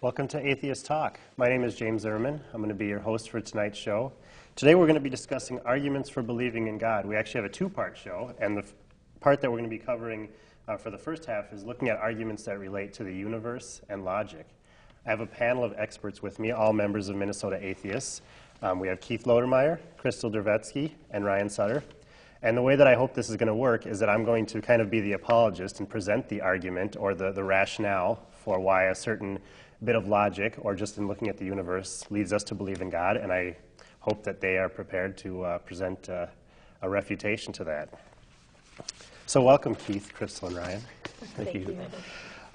Welcome to Atheists Talk. My name is James Zimmerman. I'm going to be your host for tonight's show. Today we're going to be discussing arguments for believing in God. We actually have a two-part show, and the part that we're going to be covering for the first half is looking at arguments that relate to the universe and logic. I have a panel of experts with me, all members of Minnesota Atheists. We have Keith Lodermeier, Crystal Dervetski, and Ryan Sutter. And the way that I hope this is going to work is that I'm going to kind of be the apologist and present the argument or the rationale for why a certain bit of logic, or just in looking at the universe, leads us to believe in God, and I hope that they are prepared to present a refutation to that. So welcome, Keith, Crystal, and Ryan. Thank you.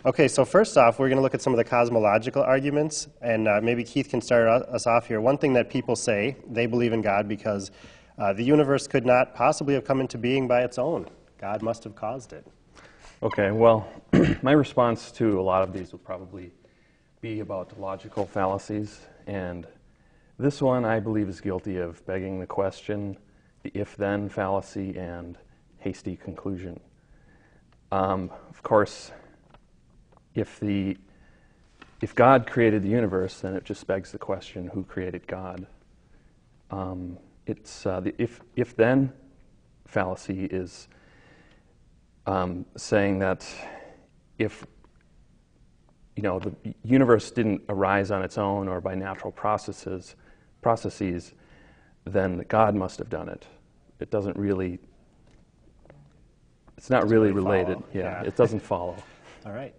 Okay, so first off, we're going to look at some of the cosmological arguments, and maybe Keith can start us off here. One thing that people say, they believe in God because the universe could not possibly have come into being by its own. God must have caused it. Okay, well, my response to a lot of these will probably be about logical fallacies, and this one I believe is guilty of begging the question, the if-then fallacy, and hasty conclusion. Of course, if God created the universe, then it just begs the question, who created God? It's the if-then fallacy is saying that if the universe didn't arise on its own or by natural processes, then God must have done it. It doesn't really. It's not really related. Yeah, it doesn't follow. All right.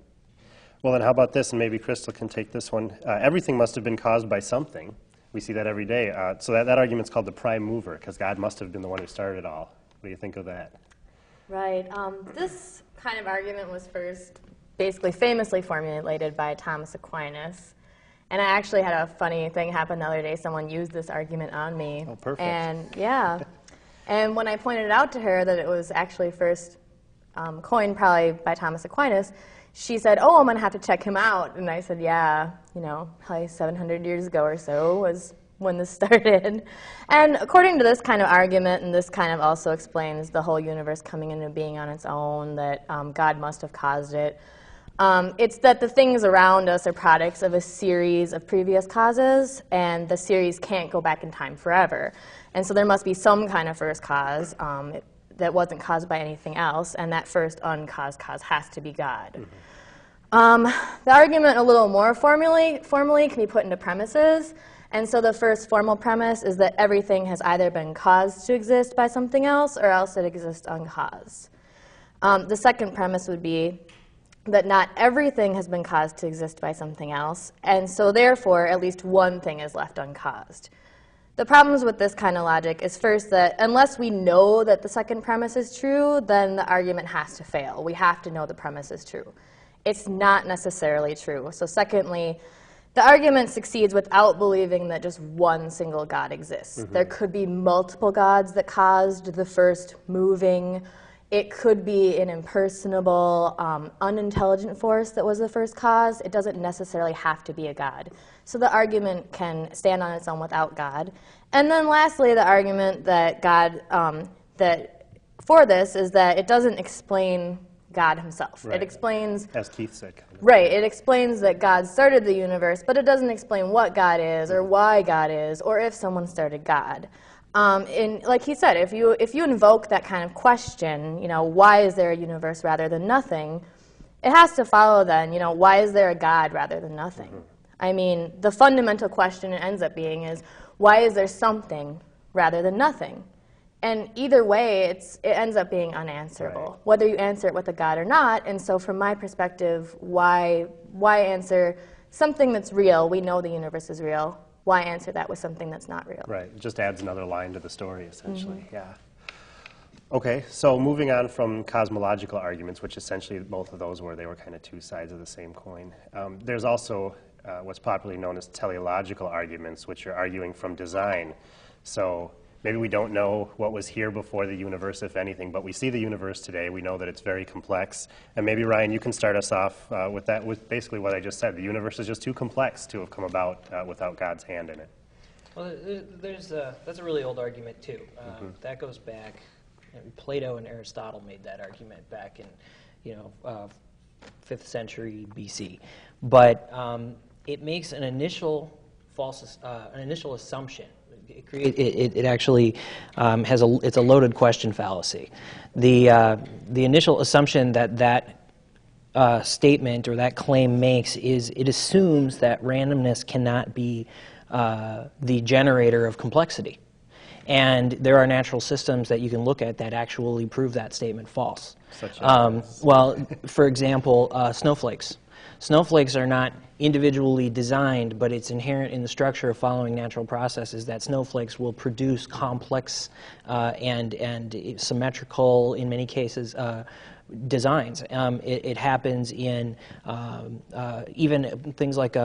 Well, then how about this? And maybe Crystal can take this one. Everything must have been caused by something. We see that every day. So that argument's called the prime mover, because God must have been the one who started it all. What do you think of that? Right. This kind of argument was first basically famously formulated by Thomas Aquinas. And I actually had a funny thing happen the other day. Someone used this argument on me. Oh, perfect. And yeah. And when I pointed out to her that it was actually first coined probably by Thomas Aquinas, she said, "Oh, I'm going to have to check him out." And I said, "Yeah, probably 700 years ago or so was when this started." And according to this kind of argument, and this kind of also explains the whole universe coming into being on its own, that God must have caused it. It's that the things around us are products of a series of previous causes, and the series can't go back in time forever. And so there must be some kind of first cause that wasn't caused by anything else, and that first uncaused cause has to be God. Mm-hmm. The argument a little more formally can be put into premises. And so the first formal premise is that everything has either been caused to exist by something else or else it exists uncaused. The second premise would be that not everything has been caused to exist by something else, and so therefore at least one thing is left uncaused. The problems with this kind of logic is first that unless we know that the second premise is true, then the argument has to fail. We have to know the premise is true. It's not necessarily true. So secondly, the argument succeeds without believing that just one single God exists. Mm-hmm. There could be multiple gods that caused the first moving. It could be an impersonable, unintelligent force that was the first cause. It doesn't necessarily have to be a God. So the argument can stand on its own without God. And then lastly, the argument that for this is that it doesn't explain God himself. Right. It explains, as Keith said, right, it explains that God started the universe, but it doesn't explain what God is or why God is or if someone started God. And like he said, if you invoke that kind of question, why is there a universe rather than nothing, it has to follow then, why is there a God rather than nothing? Mm-hmm. I mean, the fundamental question it ends up being is, why is there something rather than nothing? And either way, it ends up being unanswerable, right, whether you answer it with a God or not. And so from my perspective, why answer something that's real? We know the universe is real. Why answer that with something that's not real? Right. It just adds another line to the story, essentially. Mm-hmm. Yeah. Okay, so moving on from cosmological arguments, which essentially both of those they were kind of two sides of the same coin. There's also what's popularly known as teleological arguments, which are arguing from design. So maybe we don't know what was here before the universe, if anything, but we see the universe today. We know that it's very complex. And maybe, Ryan, you can start us off with that, with basically what I just said. The universe is just too complex to have come about without God's hand in it. Well, that's a really old argument, too. That goes back, Plato and Aristotle made that argument back in, 5th century BC. But it makes an initial assumption. It actually it's a loaded question fallacy. The initial assumption that statement or that claim makes is it assumes that randomness cannot be the generator of complexity. And there are natural systems that you can look at that actually prove that statement false. Such as? Well, for example, snowflakes. Snowflakes are not individually designed, but it's inherent in the structure of following natural processes that snowflakes will produce complex and symmetrical, in many cases, designs. It happens in even things like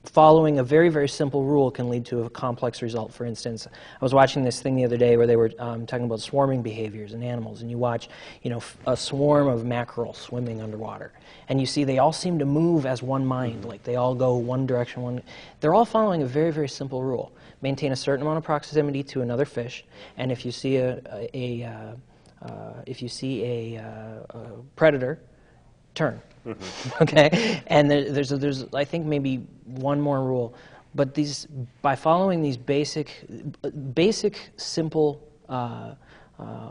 following a very, very simple rule can lead to a complex result. For instance, I was watching this thing the other day where they were talking about swarming behaviors in animals, and you watch, a swarm of mackerel swimming underwater, and you see they all seem to move as one mind, like they all go one direction. They're all following a very, very simple rule: maintain a certain amount of proximity to another fish, and if you see a predator, turn. Mm-hmm. Okay, and there's I think maybe one more rule, but by following these basic simple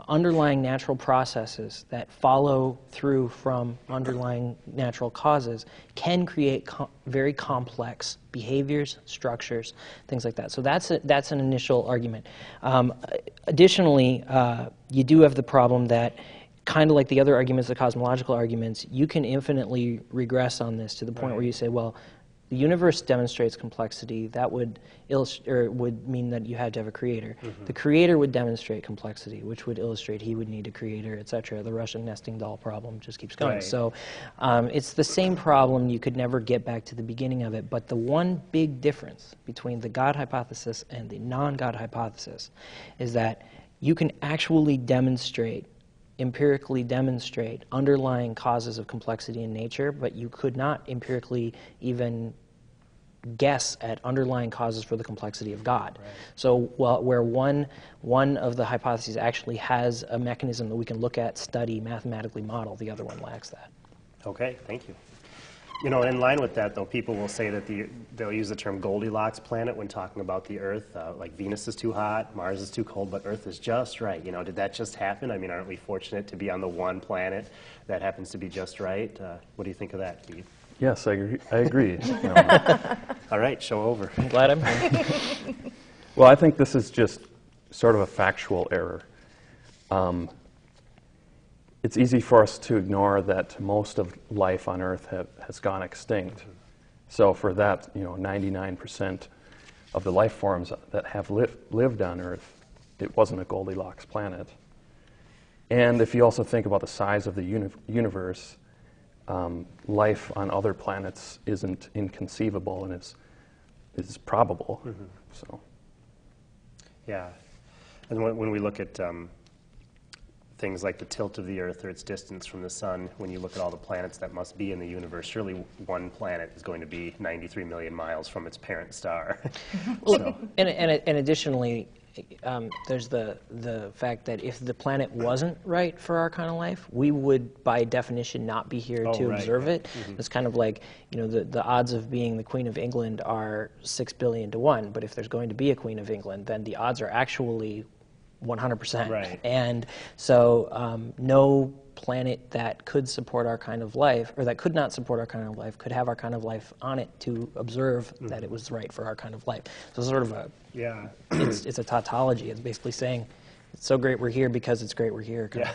underlying natural processes that follow through from underlying natural causes can create very complex behaviors, structures, things like that. So that's an initial argument. Additionally, you do have the problem that, kind of like the other arguments, the cosmological arguments, you can infinitely regress on this to the point where you say, well, the universe demonstrates complexity. That would mean that you had to have a creator. Mm-hmm. The creator would demonstrate complexity, which would illustrate he would need a creator, etc. The Russian nesting doll problem just keeps going. Right. So it's the same problem. You could never get back to the beginning of it. But the one big difference between the God hypothesis and the non-God hypothesis is that you can actually empirically demonstrate underlying causes of complexity in nature, but you could not empirically even guess at underlying causes for the complexity of God. Right. So where one of the hypotheses actually has a mechanism that we can look at, study, mathematically model, the other one lacks that. Okay, thank you. In line with that, though, people will say that they'll use the term Goldilocks planet when talking about the Earth. Like Venus is too hot, Mars is too cold, but Earth is just right. Did that just happen? I mean, aren't we fortunate to be on the one planet that happens to be just right? What do you think of that, Keith? Yes, I agree. All right, show over. I'm glad I'm here. Well, I think this is just sort of a factual error. It's easy for us to ignore that most of life on Earth has gone extinct. So for that, 99% of the life forms that have lived on Earth, it wasn't a Goldilocks planet. And if you also think about the size of the universe, life on other planets isn't inconceivable and is probable. Mm-hmm. So, yeah, and when we look at things like the tilt of the Earth or its distance from the Sun, when you look at all the planets that must be in the universe, surely one planet is going to be 93 million miles from its parent star. Well, and additionally, there's the fact that if the planet wasn't right for our kind of life, we would, by definition, not be here to observe it. Mm-hmm. It's kind of like, the odds of being the Queen of England are 6 billion to 1, but if there's going to be a Queen of England, then the odds are actually 100%. Right. And so no planet that could support our kind of life, or that could not support our kind of life, could have our kind of life on it to observe that it was right for our kind of life. So it's sort of it's a tautology. It's basically saying, it's so great we're here because it's great we're here. Yeah.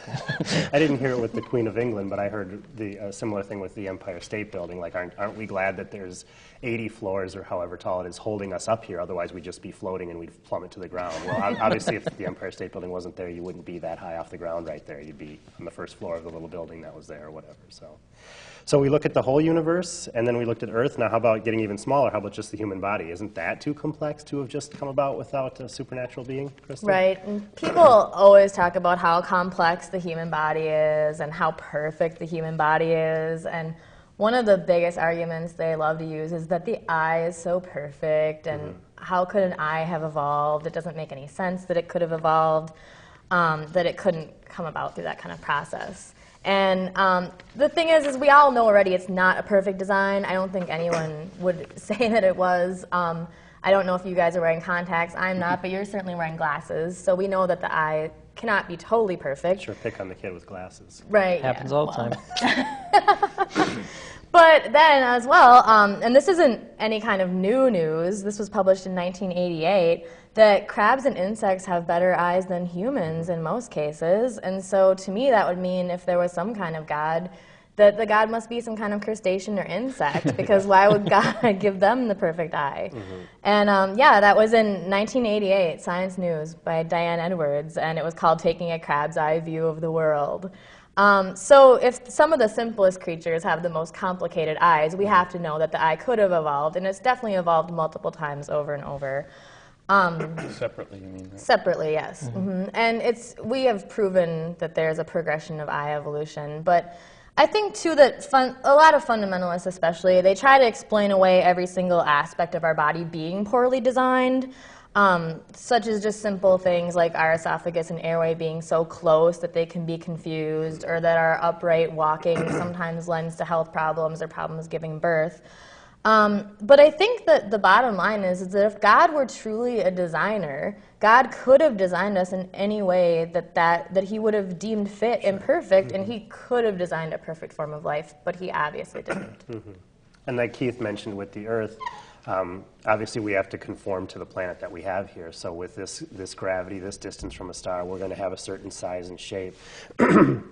I didn't hear it with the Queen of England, but I heard the similar thing with the Empire State Building. Like, aren't we glad that there's 80 floors or however tall it is holding us up here? Otherwise, we'd just be floating and we'd plummet to the ground. Well, obviously, if the Empire State Building wasn't there, you wouldn't be that high off the ground right there. You'd be on the first floor of the little building that was there or whatever. So we look at the whole universe, and then we looked at Earth. Now, how about getting even smaller? How about just the human body? Isn't that too complex to have just come about without a supernatural being, Crystal? Right. And people always talk about how complex the human body is and how perfect the human body is. And one of the biggest arguments they love to use is that the eye is so perfect, and how could an eye have evolved? It doesn't make any sense that it could have evolved, that it couldn't come about through that kind of process. And the thing is we all know already it's not a perfect design. I don't think anyone would say that it was. I don't know if you guys are wearing contacts. I'm not, but you're certainly wearing glasses. So we know that the eye cannot be totally perfect. Sure, pick on the kid with glasses. Right. Happens all the time. But then as well, and this isn't any kind of new news, this was published in 1988, that crabs and insects have better eyes than humans in most cases. And so to me that would mean if there was some kind of God, that the God must be some kind of crustacean or insect, because why would God give them the perfect eye? And yeah, that was in 1988, Science News by Diane Edwards, and it was called Taking a Crab's Eye View of the World. So if some of the simplest creatures have the most complicated eyes, we have to know that the eye could have evolved, and it's definitely evolved multiple times over and over. Separately, you mean? Right? Separately, yes. And we have proven that there's a progression of eye evolution, but I think, too, that a lot of fundamentalists especially, they try to explain away every single aspect of our body being poorly designed, such as just simple things like our esophagus and airway being so close that they can be confused, or that our upright walking sometimes lends to health problems or problems giving birth. But I think that the bottom line is that if God were truly a designer, God could have designed us in any way that he would have deemed fit and perfect, and he could have designed a perfect form of life, but he obviously didn't. And like Keith mentioned with the Earth, obviously we have to conform to the planet that we have here. So with this gravity, this distance from a star, we're going to have a certain size and shape,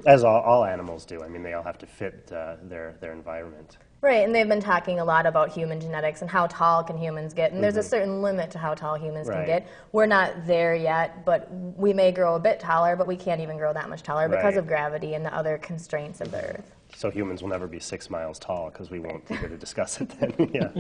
as all animals do. I mean, they all have to fit their environment. Right, and they've been talking a lot about human genetics and how tall can humans get, and there's a certain limit to how tall humans can get. We're not there yet, but we may grow a bit taller, but we can't even grow that much taller because of gravity and the other constraints of the Earth. So humans will never be 6 miles tall, because we won't be here to discuss it then. Yeah.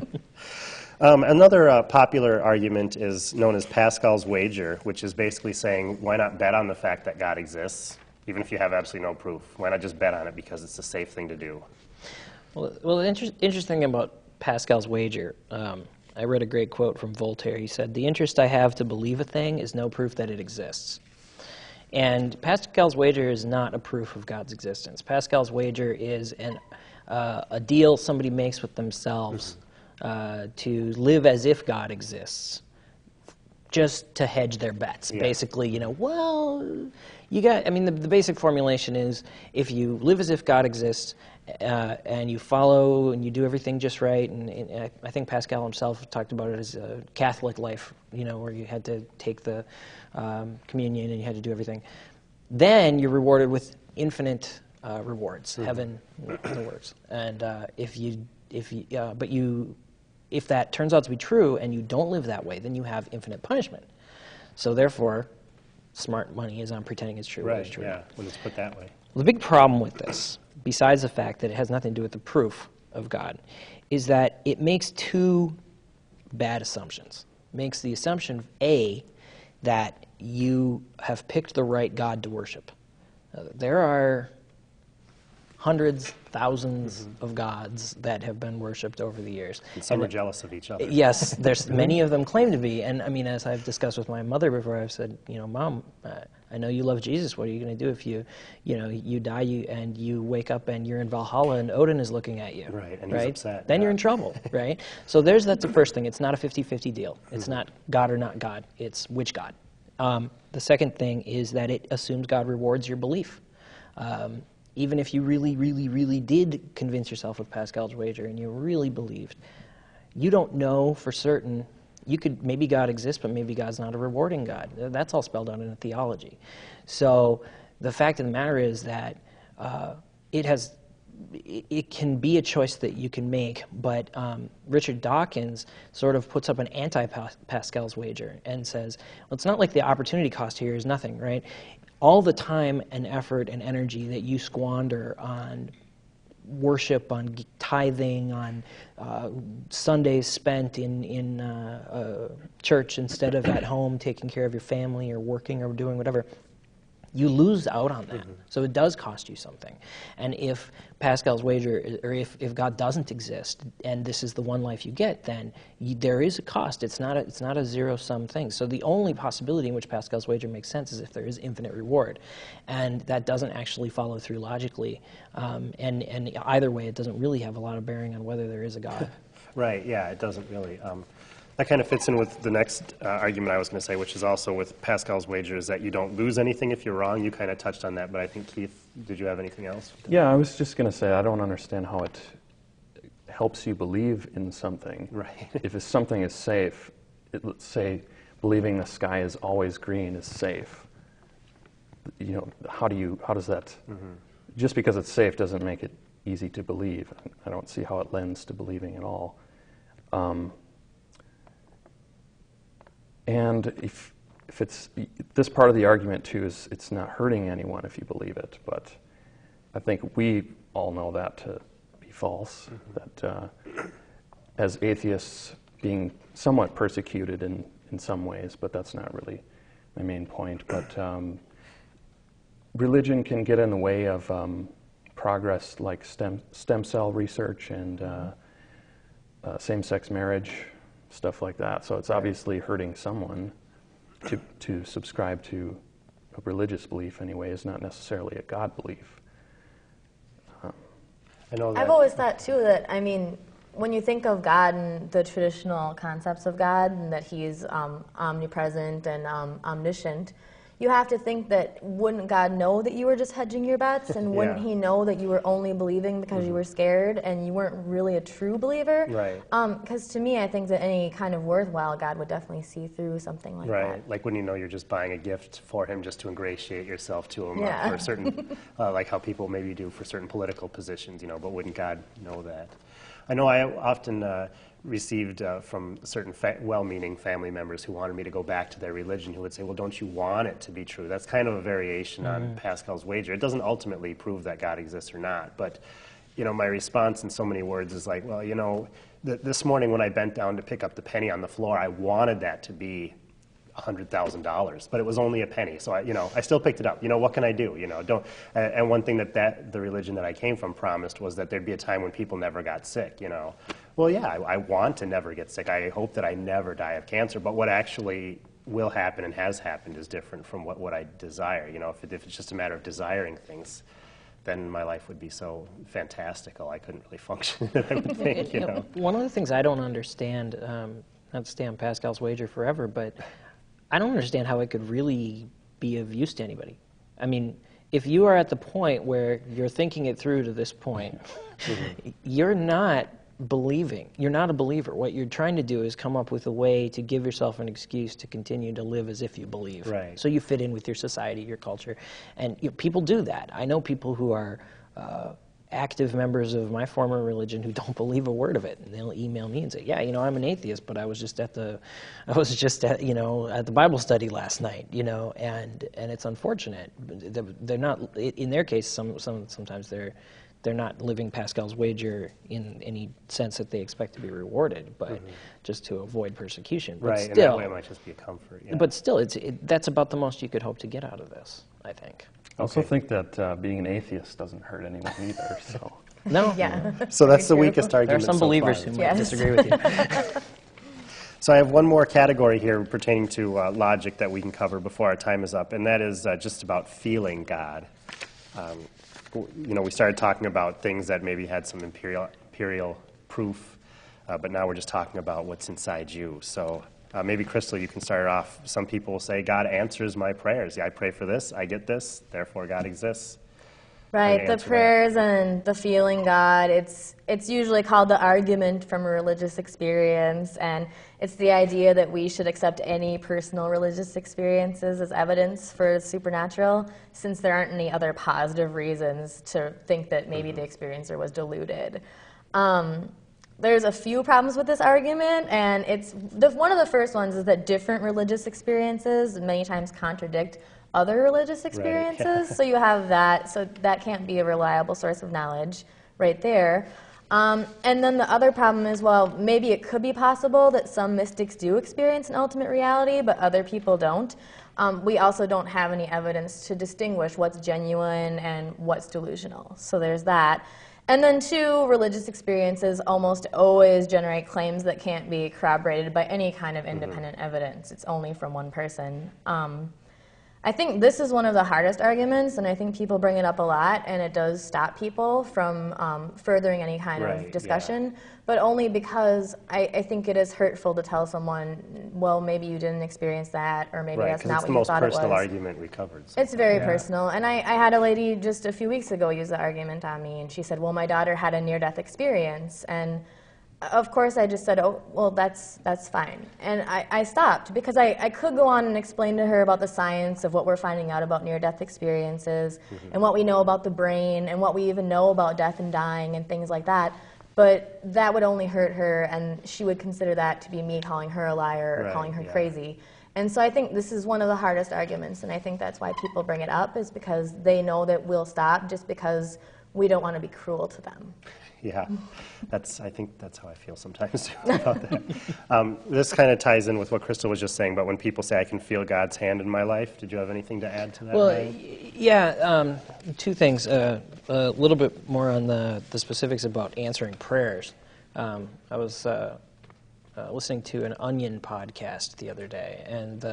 Another popular argument is known as Pascal's wager, which is basically saying, why not bet on the fact that God exists, even if you have absolutely no proof? Why not just bet on it because it's a safe thing to do? Well, the interesting about Pascal's wager, I read a great quote from Voltaire. He said, "The interest I have to believe a thing is no proof that it exists." And Pascal's wager is not a proof of God's existence. Pascal's wager is a deal somebody makes with themselves to live as if God exists, just to hedge their bets. Yeah. Basically, the basic formulation is, if you live as if God exists, and you follow and you do everything just right, and I think Pascal himself talked about it as a Catholic life, where you had to take the communion and you had to do everything, then you're rewarded with infinite rewards, heaven, the works. And if that turns out to be true and you don't live that way, then you have infinite punishment. So therefore, smart money is on pretending it's true. Right, it's true. Yeah, when it's put that way. Well, the big problem with this, besides the fact that it has nothing to do with the proof of God, is that it makes two bad assumptions. It makes the assumption, A, that you have picked the right God to worship. There are hundreds, thousands of gods that have been worshipped over the years. And some are jealous of each other. Yes, there's many of them claim to be. And I mean, as I've discussed with my mother before, I've said, Mom, I know you love Jesus. What are you going to do if you die and you wake up and you're in Valhalla and Odin is looking at you? Right, and he's upset. Then you're in trouble, right? So that's the first thing. It's not a 50-50 deal. It's not God or not God. It's which God. The second thing is that it assumes God rewards your belief. Even if you really, really, really did convince yourself with Pascal's wager and you really believed, you don't know for certain. Maybe God exists, but maybe God's not a rewarding God. That's all spelled out in a theology. So the fact of the matter is that it can be a choice that you can make, but Richard Dawkins sort of puts up an anti-Pascal's wager and says, well, it's not like the opportunity cost here is nothing, right? All the time and effort and energy that you squander on worship, on tithing, on Sundays spent in church instead of at home taking care of your family or working or doing whatever, you lose out on that. So it does cost you something. And if Pascal's wager, or if God doesn't exist, and this is the one life you get, then there is a cost. It's not a zero-sum thing. So the only possibility in which Pascal's wager makes sense is if there is infinite reward. And that doesn't actually follow through logically. And either way, it doesn't really have a lot of bearing on whether there is a God. Right, yeah, it doesn't really. That kind of fits in with the next argument I was going to say, which is also with Pascal's wager, is that you don't lose anything if you're wrong. You kind of touched on that, but I think, Keith, did you have anything else? Yeah, I was just going to say, I don't understand how it helps you believe in something. Right. If something is safe, let's say believing the sky is always green is safe. You know, how does that, just because it's safe doesn't make it easy to believe. I don't see how it lends to believing at all. And if it's, this part of the argument too is it's not hurting anyone if you believe it, but I think we all know that to be false, that as atheists being somewhat persecuted in some ways, but that's not really my main point. But religion can get in the way of progress like stem cell research and same-sex marriage, stuff like that. So it's obviously hurting someone to subscribe to a religious belief anyway, is not necessarily a God belief. I know that. I've always thought, too, that, I mean, when you think of God and the traditional concepts of God, and that he's omnipresent and omniscient, you have to think that wouldn't God know that you were just hedging your bets, and wouldn't he know that you were only believing because you were scared and you weren't really a true believer? Right. Because to me, I think that any kind of worthwhile God would definitely see through something like that. Right, like when you know you're just buying a gift for him just to ingratiate yourself to him Yeah. for certain, like how people maybe do for certain political positions, you know, but wouldn't God know that? I know I often received from certain well-meaning family members who wanted me to go back to their religion, who would say, well, don't you want it to be true? That's kind of a variation on Pascal's wager. It doesn't ultimately prove that God exists or not, but you know, my response in so many words is like, well, you know, this morning when I bent down to pick up the penny on the floor, I wanted that to be $100,000, but it was only a penny. So I still picked it up. You know, what can I do? You know, don't. And one thing that the religion that I came from promised was that there'd be a time when people never got sick. You know, well, yeah, I want to never get sick. I hope that I never die of cancer. But what actually will happen and has happened is different from what I desire. You know, if it's just a matter of desiring things, then my life would be so fantastical I couldn't really function. I would think. You know, one of the things I don't understand, not to stay on Pascal's wager forever, but I don't understand how it could really be of use to anybody. I mean, if you are at the point where you're thinking it through to this point, you're not believing. You're not a believer. What you're trying to do is come up with a way to give yourself an excuse to continue to live as if you believe. Right. So you fit in with your society, your culture. And people do that. I know people who are active members of my former religion who don't believe a word of it, and they'll email me and say, "Yeah, I'm an atheist, but I was just at the Bible study last night, and it's unfortunate. They're not, in their case, sometimes they're not living Pascal's wager in any sense that they expect to be rewarded, but just to avoid persecution. But right, still, and that way it might just be a comfort. Yeah. But still, that's about the most you could hope to get out of this, I think. I also think that being an atheist doesn't hurt anyone either. So No. Yeah. So that's the weakest There are argument. some so believers far. who might disagree with you. So I have one more category here pertaining to logic that we can cover before our time is up, and that is just about feeling God. We started talking about things that maybe had some empirical proof, but now we're just talking about what's inside you. So maybe, Crystal, you can start off. Some people will say, God answers my prayers. Yeah, I pray for this, I get this, therefore God exists. Right, the prayers and the feeling God, it's usually called the argument from a religious experience, and it's the idea that we should accept any personal religious experiences as evidence for the supernatural, since there aren't any other positive reasons to think that maybe the experiencer was deluded. There's a few problems with this argument, and one of the first ones is that different religious experiences many times contradict other religious experiences. Right, yeah. So you have that, so that can't be a reliable source of knowledge right there. And then the other problem is, well, maybe it could be possible that some mystics do experience an ultimate reality, but other people don't. We also don't have any evidence to distinguish what's genuine and what's delusional. So there's that. And then two, religious experiences almost always generate claims that can't be corroborated by any kind of independent evidence. It's only from one person. I think this is one of the hardest arguments, and I think people bring it up a lot, and it does stop people from furthering any kind of discussion, but only because I think it is hurtful to tell someone, well, maybe you didn't experience that, or maybe that's not what you thought it was. It's the most personal argument we covered. It's very personal, and I had a lady just a few weeks ago use the argument on me, and she said, well, my daughter had a near-death experience, and of course, I just said, oh, well, that's fine. And I stopped because I could go on and explain to her about the science of what we're finding out about near-death experiences and what we know about the brain and what we even know about death and dying and things like that. But that would only hurt her, and she would consider that to be me calling her a liar or calling her crazy. And so I think this is one of the hardest arguments, and I think that's why people bring it up, is because they know that we'll stop just because we don't want to be cruel to them. Yeah, I think that's how I feel sometimes about that. This kind of ties in with what Crystal was just saying, but when people say, I can feel God's hand in my life, did you have anything to add to that? Well, Ryan? yeah, two things. A little bit more on the specifics about answering prayers. I was listening to an Onion podcast the other day, and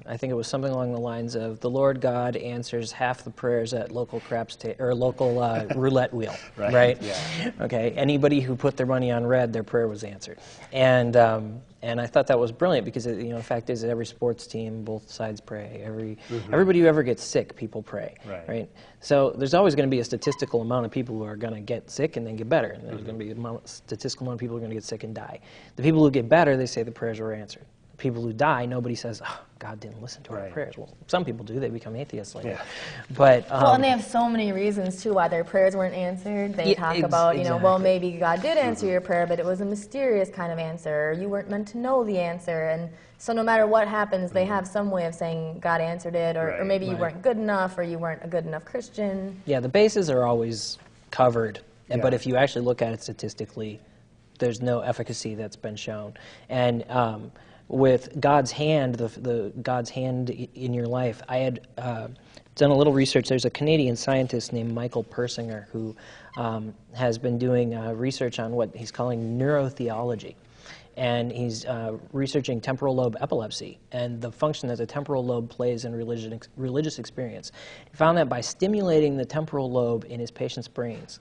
I think it was something along the lines of, the Lord God answers half the prayers at local local roulette wheel, right? Yeah. Okay. Anybody who put their money on red, their prayer was answered, and I thought that was brilliant because the fact is that every sports team, both sides pray. Everybody who ever gets sick, people pray, right? So there's always going to be a statistical amount of people who are going to get sick and then get better, and there's going to be a statistical amount of people who are going to get sick and die. The people who get better, they say the prayers were answered. People who die, nobody says, oh, God didn't listen to our prayers. Well, some people do. They become atheists later. But, well, and they have so many reasons, too, why their prayers weren't answered. They talk about, well, maybe God did answer your prayer, but it was a mysterious kind of answer, or you weren't meant to know the answer. And so no matter what happens, they have some way of saying God answered it, or maybe you weren't good enough, or you weren't a good enough Christian. Yeah, the bases are always covered. But if you actually look at it statistically, there's no efficacy that's been shown. And with God's hand, the God's hand in your life, I had done a little research. There's a Canadian scientist named Michael Persinger who has been doing research on what he's calling neurotheology. And he's researching temporal lobe epilepsy and the function that the temporal lobe plays in religious experience. He found that by stimulating the temporal lobe in his patients' brains,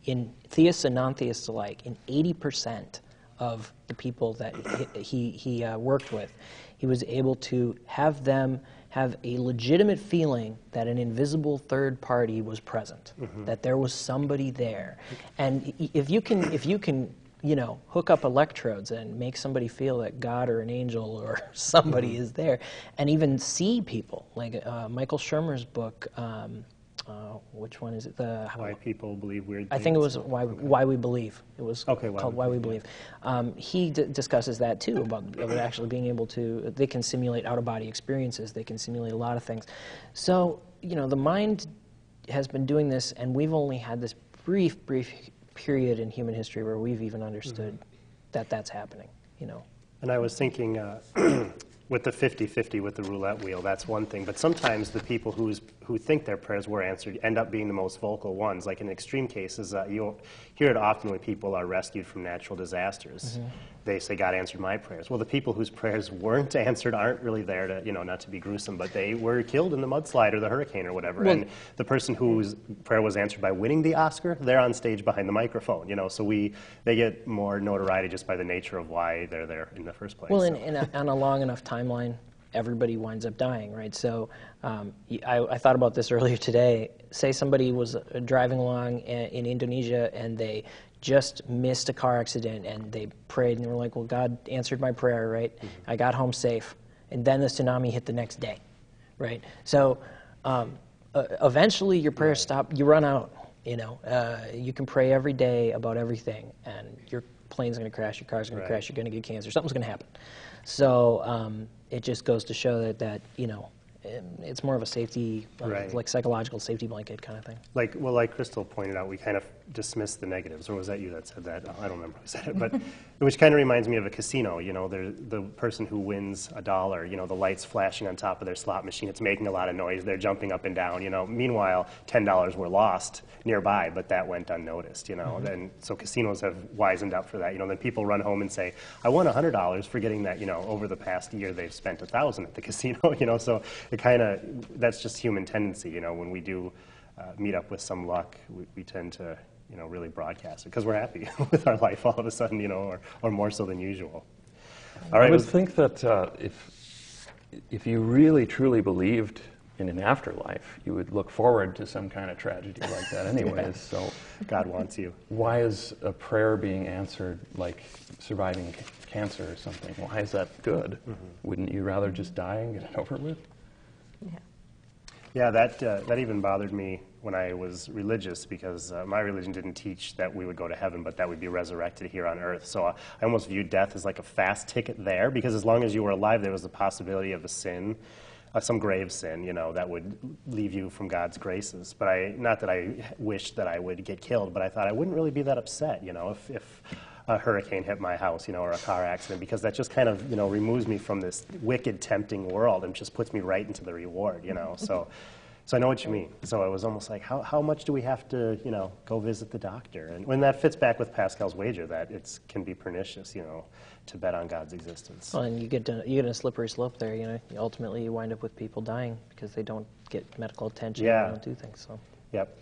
in theists and non-theists alike, in 80% of the people that he worked with, he was able to have them have a legitimate feeling that an invisible third party was present, that there was somebody there. And if you can hook up electrodes and make somebody feel that God or an angel or somebody is there, and even see people, like Michael Shermer's book, which one is it? Why People Believe Weird Things? I think it was Why We Believe. It was called Why We Believe. He discusses that too, about actually being able to, they can simulate out-of-body experiences, they can simulate a lot of things. So, the mind has been doing this, and we've only had this brief period in human history where we've even understood that that's happening, And I was thinking, with the 50-50 with the roulette wheel, that's one thing. But sometimes the people who think their prayers were answered end up being the most vocal ones. Like in extreme cases, you'll hear it often when people are rescued from natural disasters. They say, God answered my prayers. Well, the people whose prayers weren't answered aren't really there to, not to be gruesome, but they were killed in the mudslide or the hurricane or whatever. Well, and the person whose prayer was answered by winning the Oscar, they're on stage behind the microphone. So they get more notoriety just by the nature of why they're there in the first place. Well, on a long enough timeline, everybody winds up dying, right? So I thought about this earlier today. Say somebody was driving along in Indonesia and they just missed a car accident and they prayed and they were like, well, God answered my prayer, right? I got home safe. And then the tsunami hit the next day, right? So eventually your prayers stop, you run out, you can pray every day about everything and your plane's going to crash, your car's going to crash, you're going to get cancer, something's going to happen. So it just goes to show that it's more of a safety, Right. like psychological safety blanket kind of thing. Like Crystal pointed out, we kind of dismiss the negatives, or was that you that said that? Oh, I don't remember who said it, but which kind of reminds me of a casino. You know, the person who wins $1, you know, the lights flashing on top of their slot machine, it's making a lot of noise, they're jumping up and down, you know. Meanwhile, $10 were lost nearby, but that went unnoticed, you know. And so casinos have wisened up for that. You know, then people run home and say, I won $100, forgetting that, you know, over the past year they've spent $1,000 at the casino, you know. So it kind of, that's just human tendency, you know. When we do meet up with some luck, we tend to, you know, really broadcast it because we're happy with our life all of a sudden, you know, or more so than usual. All right. I would think that if you really truly believed in an afterlife, you would look forward to some kind of tragedy like that anyways. So God wants you. why is a prayer being answered like surviving cancer or something? Why is that good? Wouldn't you rather just die and get it over with? Yeah. Yeah, that even bothered me when I was religious because my religion didn't teach that we would go to heaven, but that we'd be resurrected here on earth. So I almost viewed death as like a fast ticket there because as long as you were alive, there was the possibility of a sin, some grave sin, you know, that would leave you from God's graces. But not that I wished that I would get killed, but I thought I wouldn't really be that upset, you know, if a hurricane hit my house, you know, or a car accident, because that just kind of, you know, removes me from this wicked, tempting world and just puts me right into the reward, you know. So I know what you mean. So it was almost like, how much do we have to, you know, go visit the doctor? And when that fits back with Pascal's wager, that it can be pernicious, you know, to bet on God's existence. Well, and you get a slippery slope there. You know, ultimately you wind up with people dying because they don't get medical attention. Yeah. They don't do things. So. Yep.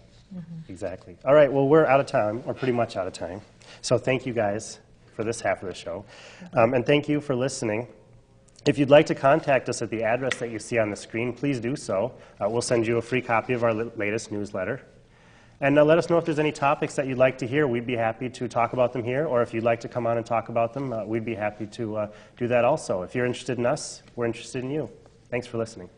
Exactly. All right, well, we're out of time, or pretty much out of time. So thank you guys for this half of the show. And thank you for listening. If you'd like to contact us at the address that you see on the screen, please do so. We'll send you a free copy of our latest newsletter. And let us know if there's any topics that you'd like to hear. We'd be happy to talk about them here. Or if you'd like to come on and talk about them, we'd be happy to do that also. If you're interested in us, we're interested in you. Thanks for listening.